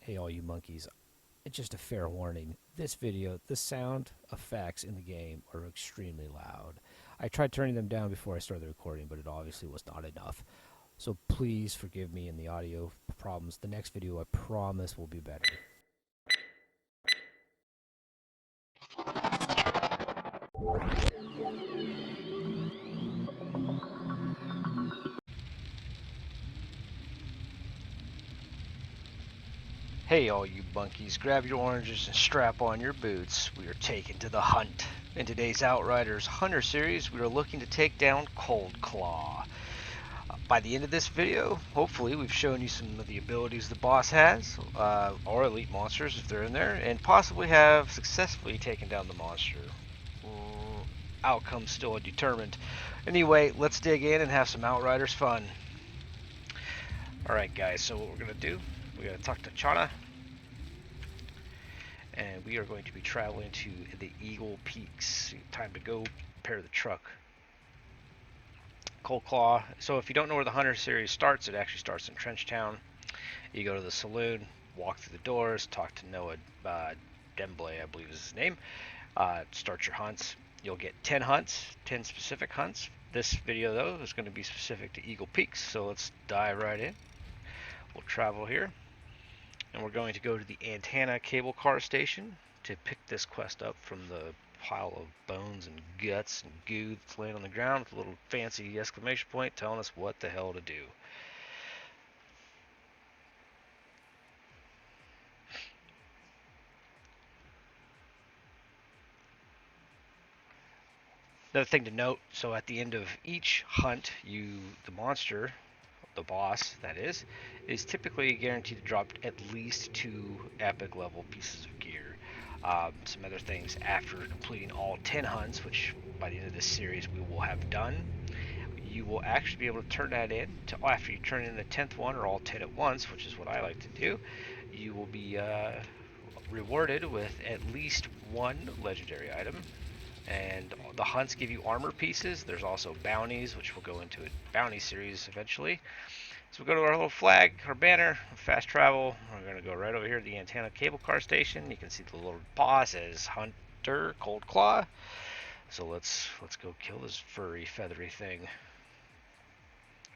Hey all you monkeys, just a fair warning. This video, the sound effects in the game are extremely loud. I tried turning them down before I started the recording, but it obviously was not enough. So please forgive me in the audio problems. The next video, I promise, will be better. Hey all you bunkies, grab your oranges and strap on your boots. We are taken to the hunt. In today's Outriders Hunter series, we are looking to take down Coldclaw. By the end of this video, hopefully we've shown you some of the abilities the boss has, or elite monsters if they're in there, and possibly have successfully taken down the monster. Outcome still undetermined. Anyway, let's dig in and have some Outriders fun. Alright guys, so what we're going to do, we got to talk to Chana. And we are going to be traveling to the Eagle Peaks. Time to go prepare the truck. Coldclaw. So if you don't know where the Hunter series starts, it actually starts in Trenchtown. You go to the saloon, walk through the doors, talk to Noah Demblay, I believe is his name. Start your hunts. You'll get 10 hunts, 10 specific hunts. This video though is going to be specific to Eagle Peaks, so let's dive right in. We'll travel here. And we're going to go to the Antenna cable car station to pick this quest up from the pile of bones and guts and goo that's laying on the ground with a little fancy exclamation point telling us what the hell to do. Another thing to note, so at the end of each hunt, the monster, the boss that is typically guaranteed to drop at least 2 epic level pieces of gear. Some other things after completing all 10 hunts, which by the end of this series we will have done, you will actually be able to turn that in to, after you turn in the 10th one or all 10 at once, which is what I like to do. You will be rewarded with at least 1 legendary item. And the hunts give you armor pieces. There's also bounties, which we'll go into a bounty series eventually. So we'll go to our little flag, our banner, fast travel. We're going to go right over here to the Antenna cable car station. You can see the little boss as Hunter Coldclaw. So let's go kill this furry, feathery thing.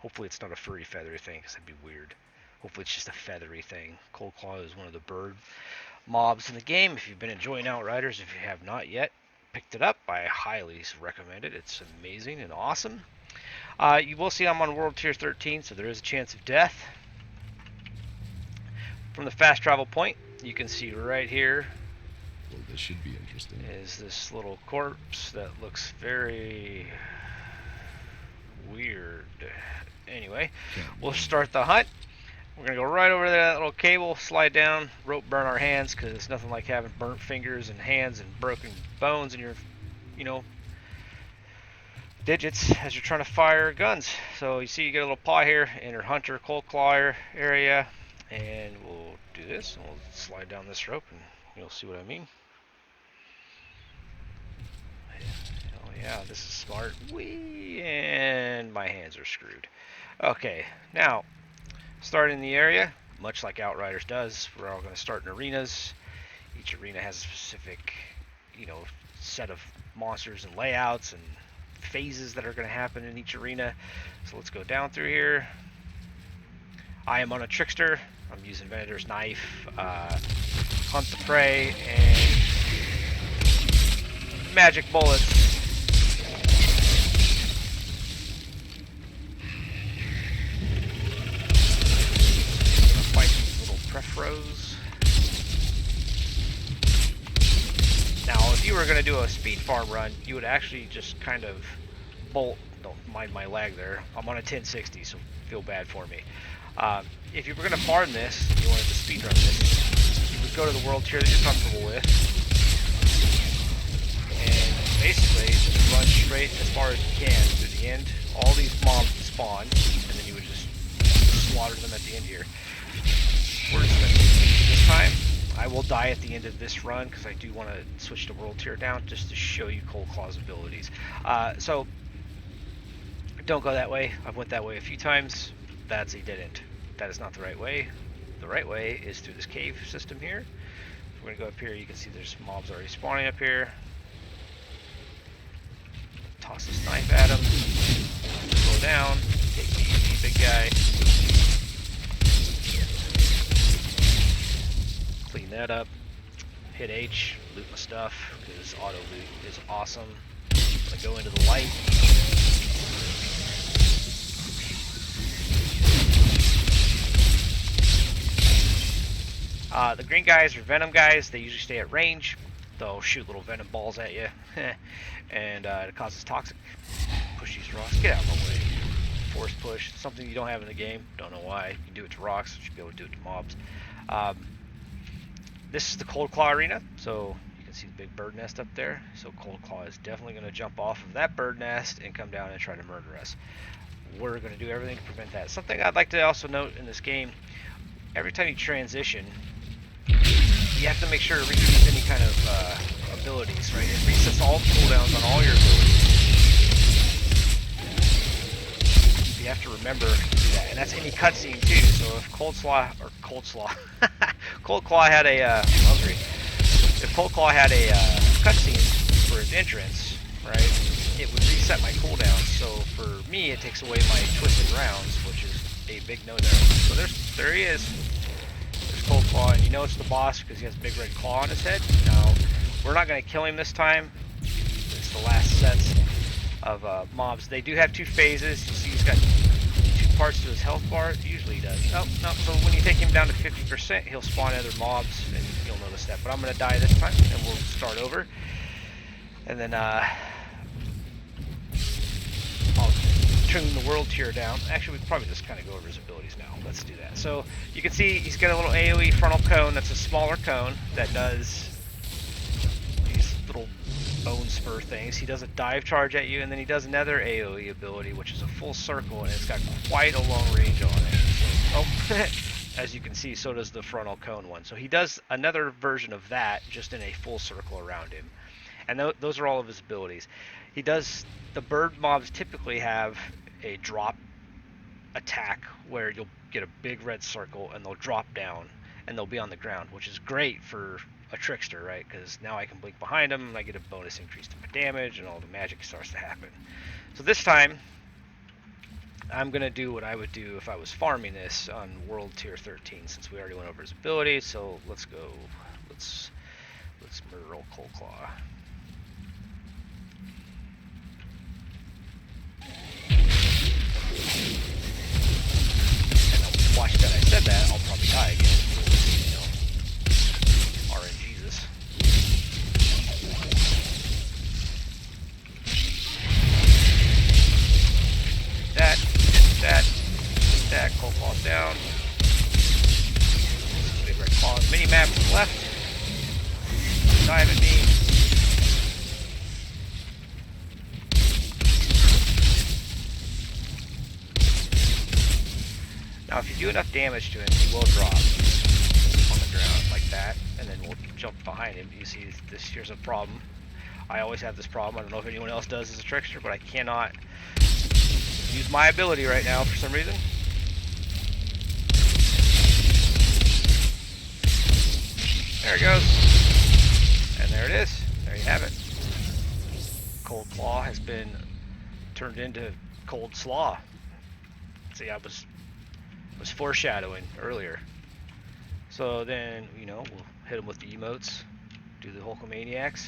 Hopefully it's not a furry, feathery thing, because that'd be weird. Hopefully it's just a feathery thing. Coldclaw is one of the bird mobs in the game. If you've been enjoying Outriders, if you have not yet picked it up, I highly recommend it. It's amazing and awesome. You will see I'm on World Tier 13, so there is a chance of death. From the fast travel point, you can see right here. Well, this should be interesting. Is this little corpse that looks very weird. Anyway, we'll start the hunt. We're going to go right over there, that little cable, slide down, rope burn our hands, because it's nothing like having burnt fingers and hands and broken bones in your, digits as you're trying to fire guns. So you see you get a little paw here in your Hunter Coldclaw area, and we'll do this, and we'll slide down this rope, and you'll see what I mean. Oh yeah, this is smart. Whee! And my hands are screwed. Okay, now, starting the area, much like Outriders does, we're all going to start in arenas. Each arena has a specific, set of monsters and layouts and phases that are going to happen in each arena. So let's go down through here. I am on a trickster. I'm using Venator's knife, hunt the prey, and magic bullets. Fight these little Prefros. Now, if you were going to do a speed farm run, you would actually just kind of bolt. Don't mind my lag there. I'm on a 1060, so feel bad for me. If you were going to farm this, you wanted to speed run this, you would go to the world tier that you're comfortable with, and basically just run straight as far as you can to the end. All these mobs spawn, and then you would just slaughter them at the end here. We're just going to this time. I will die at the end of this run because I do want to switch to world tier down just to show you Coldclaw's abilities. So don't go that way. I've went that way a few times. That's a dead end. That is not the right way. The right way is through this cave system here. So we're gonna go up here. You can see there's mobs already spawning up here. Toss this knife at him. Slow down. Take it easy, big guy. Clean that up. Hit H, loot my stuff, because auto loot is awesome. I'm gonna go into the light. The green guys are venom guys. They usually stay at range. They'll shoot little venom balls at you, and it causes toxic. Push these rocks. Get out of my way. Force push. Something you don't have in the game. Don't know why. You can do it to rocks. You should be able to do it to mobs. This is the Coldclaw arena, so you can see the big bird nest up there. So Coldclaw is definitely going to jump off of that bird nest and come down and try to murder us. We're going to do everything to prevent that. Something I'd like to also note in this game, every time you transition, you have to make sure to reuse any kind of abilities, right? It resets all cooldowns on all your abilities. You have to remember to do that, and that's any cutscene too. So if Coldclaw had a hungry. If Coldclaw had a cutscene for its entrance, right, it would reset my cooldowns. So for me, it takes away my twisted rounds, which is a big no-no. So there he is. There's Coldclaw, and you know it's the boss because he has a big red claw on his head. Now, we're not going to kill him this time. It's the last sets of mobs. They do have 2 phases. You see he's got 2 parts to his health bar. Usually he does. Oh, no. So when you take him down to 50%, he'll spawn other mobs, and you'll notice that. But I'm going to die this time, and we'll start over. And then I'll tune the world tier down. Actually, we can probably just kind of go over his abilities now. Let's do that. So you can see he's got a little AoE frontal cone. That's a smaller cone that does these little bone spur things. He does a dive charge at you, and then he does another AoE ability, which is a full circle, and it's got quite a long range on it. So, oh, as you can see, so does the frontal cone one. So he does another version of that, just in a full circle around him. And those are all of his abilities. He does, the bird mobs typically have a drop attack where you'll get a big red circle and they'll drop down and they'll be on the ground, which is great for a trickster, right? Because now I can blink behind him and I get a bonus increase to my damage and all the magic starts to happen. So this time I'm gonna do what I would do if I was farming this on world tier 13, since we already went over his abilities. So let's go. Let's murder old Coldclaw. And watch that I said that, I'll probably die again. You know, RNGesus. That, Coldclaw's down. Big red claws. Mini map left. Dive at me. Now, if you do enough damage to him, he will drop on the ground like that, and then we'll jump behind him. You see, here's a problem. I always have this problem. I don't know if anyone else does as a trickster, but I cannot use my ability right now for some reason. There it goes. And there it is. There you have it. Coldclaw has been turned into Cold Slaw. See, I was foreshadowing earlier. So then, you know, we'll hit him with the emotes, do the Hulkamaniacs.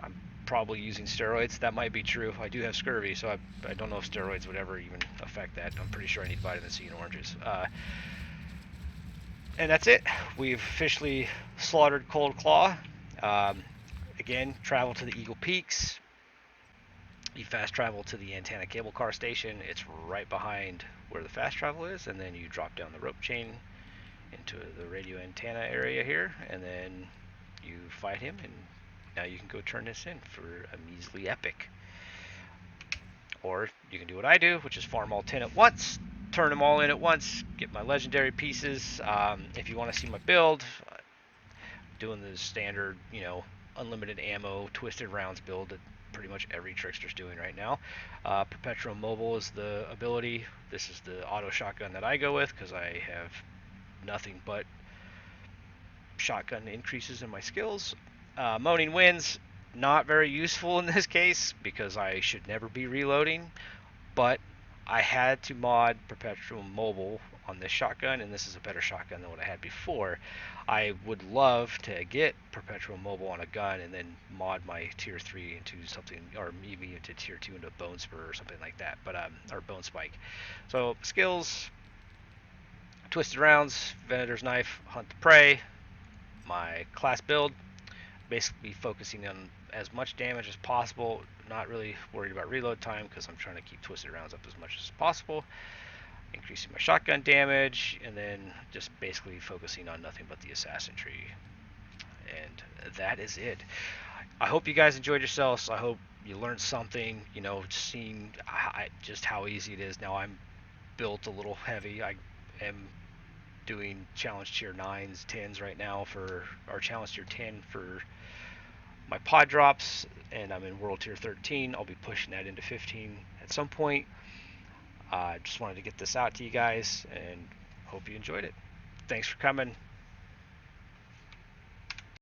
I'm probably using steroids. That might be true. I do have scurvy, so I don't know if steroids would ever even affect that. I'm pretty sure I need vitamin C and oranges. And that's it. We've officially slaughtered Coldclaw. Again, travel to the Eagle Peaks. You fast travel to the antenna cable car station. It's right behind where the fast travel is, and then you drop down the rope chain into the radio antenna area here, and then you fight him, and now you can go turn this in for a measly epic. Or you can do what I do, which is farm all 10 at once, turn them all in at once, get my legendary pieces. If you want to see my build, doing the standard, you know, unlimited ammo, twisted rounds build pretty much every trickster's doing right now. Perpetual Mobile is the ability. This is the auto shotgun that I go with because I have nothing but shotgun increases in my skills. Moaning Winds, not very useful in this case because I should never be reloading, but I had to mod Perpetual Mobile on this shotgun, and this is a better shotgun than what I had before. I would love to get Perpetual Mobile on a gun and then mod my tier 3 into something, or maybe into tier 2 into Bone Spur or something like that, but or Bone Spike. So skills, Twisted Rounds, Venator's Knife, Hunt the Prey. My class build, basically focusing on as much damage as possible, not really worried about reload time because I'm trying to keep Twisted Rounds up as much as possible, increasing my shotgun damage, and then just basically focusing on nothing but the assassin tree. And that is it. I hope you guys enjoyed yourselves. I hope you learned something, seeing just how easy it is. Now I'm built a little heavy. I am doing challenge tier 9s, 10s right now for our challenge tier 10 for my pod drops, and I'm in world tier 13. I'll be pushing that into 15 at some point. I just wanted to get this out to you guys and hope you enjoyed it. Thanks for coming.